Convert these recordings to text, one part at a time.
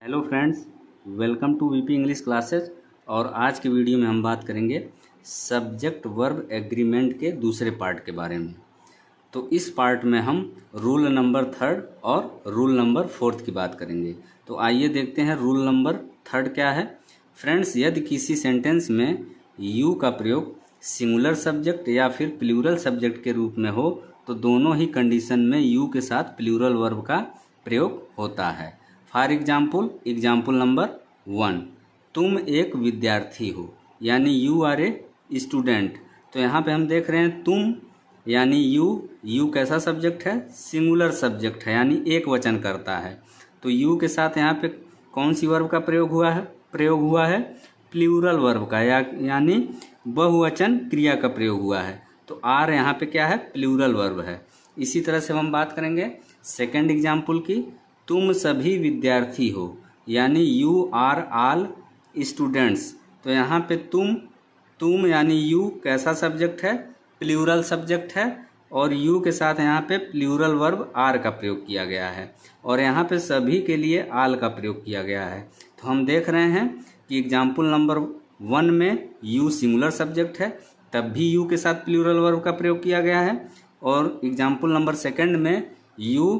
Hello friends, welcome to VP English classes. और आज की वीडियो में हम बात करेंगे सब्जेक्ट वर्ब एग्रीमेंट के दूसरे पार्ट के बारे में। तो इस पार्ट में हम रूल नंबर 3 और रूल नंबर 4 की बात करेंगे। तो आइए देखते हैं रूल नंबर 3 क्या है। फ्रेंड्स, यदि किसी सेंटेंस में यू का प्रयोग सिंगुलर सब्जेक्ट या फिर प्लूरल सब्जेक्ट के रूप में हो तो दोनों ही कंडीशन में यू के साथ प्लूरल वर्ब का प्रयोग होता है। फॉर एग्जाम्पल नंबर 1, तुम एक विद्यार्थी हो, यानी यू आर ए स्टूडेंट। तो यहाँ पे हम देख रहे हैं तुम यानी यू कैसा सब्जेक्ट है? सिंगुलर सब्जेक्ट है, यानी एक वचन करता है। तो यू के साथ यहाँ पे कौन सी वर्ब का प्रयोग हुआ है प्लूरल वर्ब का, यानी बहुवचन क्रिया का प्रयोग हुआ है। तो आर यहाँ पे क्या है? प्लूरल वर्ब है। इसी तरह से हम बात करेंगे सेकंड एग्जाम्पल की। तुम सभी विद्यार्थी हो, यानी यू आर ऑल स्टूडेंट्स। तो यहाँ पे तुम यानी यू कैसा सब्जेक्ट है? प्लूरल सब्जेक्ट है, और यू के साथ यहाँ पे प्लूरल वर्ब आर का प्रयोग किया गया है, और यहाँ पे सभी के लिए आल का प्रयोग किया गया है। तो हम देख रहे हैं कि एग्जाम्पल नंबर 1 में यू सिंगुलर सब्जेक्ट है, तब भी यू के साथ प्लूरल वर्ब का प्रयोग किया गया है, और एग्जाम्पल नंबर 2 में यू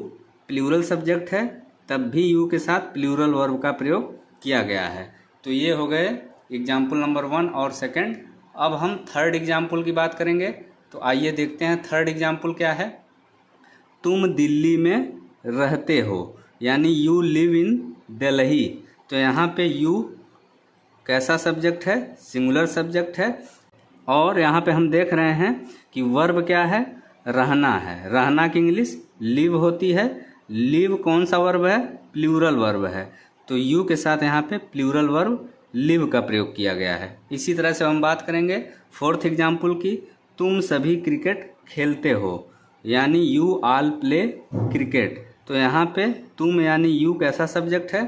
प्लूरल सब्जेक्ट है, तब भी यू के साथ प्लूरल वर्ब का प्रयोग किया गया है। तो ये हो गए एग्जाम्पल नंबर 1 और 2। अब हम थर्ड एग्जाम्पल की बात करेंगे। तो आइए देखते हैं थर्ड एग्जाम्पल क्या है। तुम दिल्ली में रहते हो, यानी यू लिव इन दिल्ली। तो यहाँ पे यू कैसा सब्जेक्ट है? सिंगुलर सब्जेक्ट है, और यहाँ पे हम देख रहे हैं कि वर्ब क्या है? रहना है। रहना की इंग्लिश लिव होती है। लिव कौन सा वर्ब है? प्लूरल वर्ब है। तो यू के साथ यहाँ पे प्लूरल वर्ब लिव का प्रयोग किया गया है। इसी तरह से हम बात करेंगे फोर्थ एग्जाम्पल की। तुम सभी क्रिकेट खेलते हो, यानी यू ऑल प्ले क्रिकेट। तो यहाँ पे तुम यानी यू कैसा सब्जेक्ट है?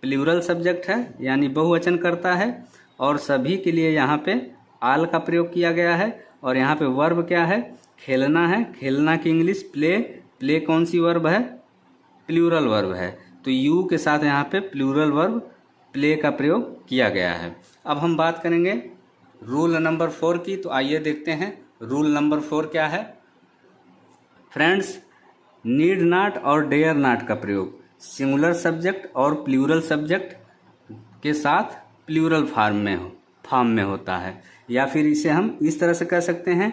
प्लूरल सब्जेक्ट है, यानी बहुवचन करता है, और सभी के लिए यहाँ पे आल का प्रयोग किया गया है। और यहाँ पे वर्ब क्या है? खेलना है। खेलना की इंग्लिश प्ले। प्ले कौन सी वर्ब है? प्लूरल वर्ब है। तो यू के साथ यहाँ पे प्लूरल वर्ब प्ले का प्रयोग किया गया है। अब हम बात करेंगे रूल नंबर 4 की। तो आइए देखते हैं रूल नंबर 4 क्या है। फ्रेंड्स, नीड नॉट और डेयर नॉट का प्रयोग सिंगुलर सब्जेक्ट और प्लूरल सब्जेक्ट के साथ प्लूरल फॉर्म में होता है, या फिर इसे हम इस तरह से कह सकते हैं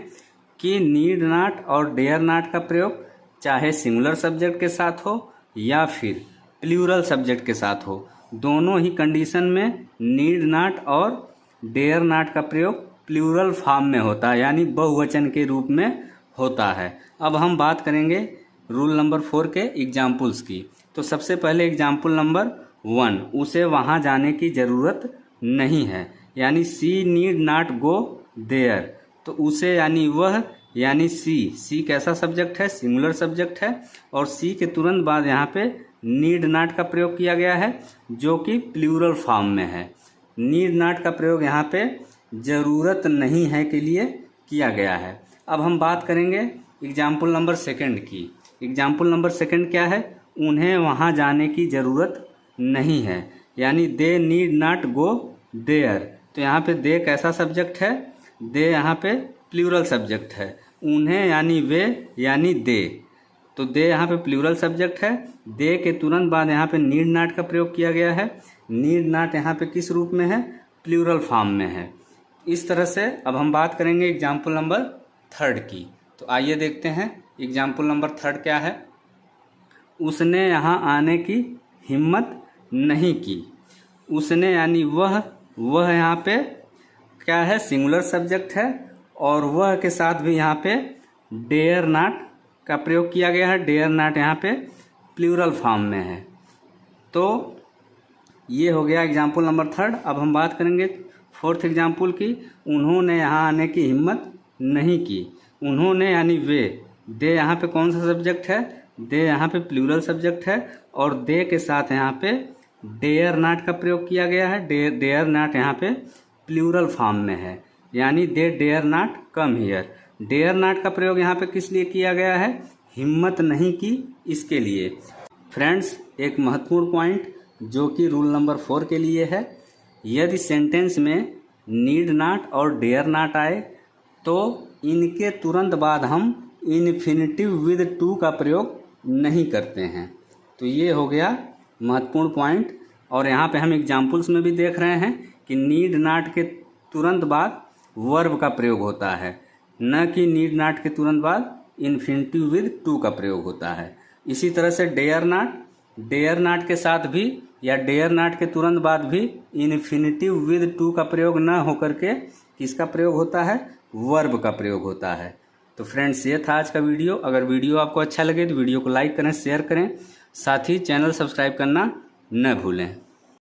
कि नीड नॉट और डेयर नॉट का प्रयोग चाहे सिंगुलर सब्जेक्ट के साथ हो या फिर प्लूरल सब्जेक्ट के साथ हो, दोनों ही कंडीशन में नीड नॉट और डेयर नॉट का प्रयोग प्लूरल फॉर्म में होता है, यानी बहुवचन के रूप में होता है। अब हम बात करेंगे रूल नंबर 4 के एग्जाम्पल्स की। तो सबसे पहले एग्जाम्पल नंबर 1, उसे वहाँ जाने की ज़रूरत नहीं है, यानी सी नीड नॉट गो देयर। तो उसे यानी वह, यानी सी कैसा सब्जेक्ट है? सिंगुलर सब्जेक्ट है, और सी के तुरंत बाद यहाँ पे नीड नॉट का प्रयोग किया गया है, जो कि प्लूरल फॉर्म में है। नीड नॉट का प्रयोग यहाँ पे ज़रूरत नहीं है के लिए किया गया है। अब हम बात करेंगे एग्जाम्पल नंबर 2 की। एग्जाम्पल नंबर 2 क्या है? उन्हें वहाँ जाने की ज़रूरत नहीं है, यानी they need not go there. तो यहाँ पे दे कैसा सब्जेक्ट है? दे यहाँ पे प्लूरल सब्जेक्ट है। उन्हें यानी वे, यानी दे। तो दे यहाँ पे प्लूरल सब्जेक्ट है। दे के तुरंत बाद यहाँ पे नीड नॉट का प्रयोग किया गया है। नीड नॉट यहाँ पे किस रूप में है? प्लूरल फॉर्म में है। इस तरह से अब हम बात करेंगे एग्जाम्पल नंबर 3 की। तो आइए देखते हैं एग्जाम्पल नंबर 3 क्या है। उसने यहाँ आने की हिम्मत नहीं की। उसने यानी वह यहाँ पे क्या है? सिंगुलर सब्जेक्ट है, और वह के साथ भी यहाँ पे डेयर नॉट का प्रयोग किया गया है। डेयर नॉट यहाँ पे प्लूरल फॉर्म में है। तो ये हो गया एग्जाम्पल नंबर 3। अब हम बात करेंगे फोर्थ एग्जाम्पल की। उन्होंने यहाँ आने की हिम्मत नहीं की। उन्होंने यानी वे। दे यहाँ पे कौन सा सब्जेक्ट है? दे यहाँ पे प्लूरल सब्जेक्ट है, और दे के साथ यहाँ पे डेयर नॉट का प्रयोग किया गया है। डेयर नॉट यहाँ पे प्लूरल फॉर्म में है, यानी they dare not come here. Dare not का प्रयोग यहाँ पे किस लिए किया गया है? हिम्मत नहीं की इसके लिए। फ्रेंड्स, एक महत्वपूर्ण पॉइंट, जो कि रूल नंबर 4 के लिए है। यदि सेंटेंस में नीड नॉट और डेयर नॉट आए तो इनके तुरंत बाद हम इन्फिनिटिव विद टू का प्रयोग नहीं करते हैं। तो ये हो गया महत्वपूर्ण पॉइंट। और यहाँ पे हम एग्जाम्पल्स में भी देख रहे हैं कि नीड नॉट के तुरंत बाद वर्ब का प्रयोग होता है, न कि नीड नॉट के तुरंत बाद इन्फिनिटिव विद टू का प्रयोग होता है। इसी तरह से डेयर नॉट के साथ भी या डेयर नॉट के तुरंत बाद भी इन्फिनिटिव विद टू का प्रयोग न होकर के किसका प्रयोग होता है, वर्ब का प्रयोग होता है। तो फ्रेंड्स, ये था आज का वीडियो। अगर वीडियो आपको अच्छा लगे तो वीडियो को लाइक करें, शेयर करें, साथ ही चैनल सब्सक्राइब करना न भूलें।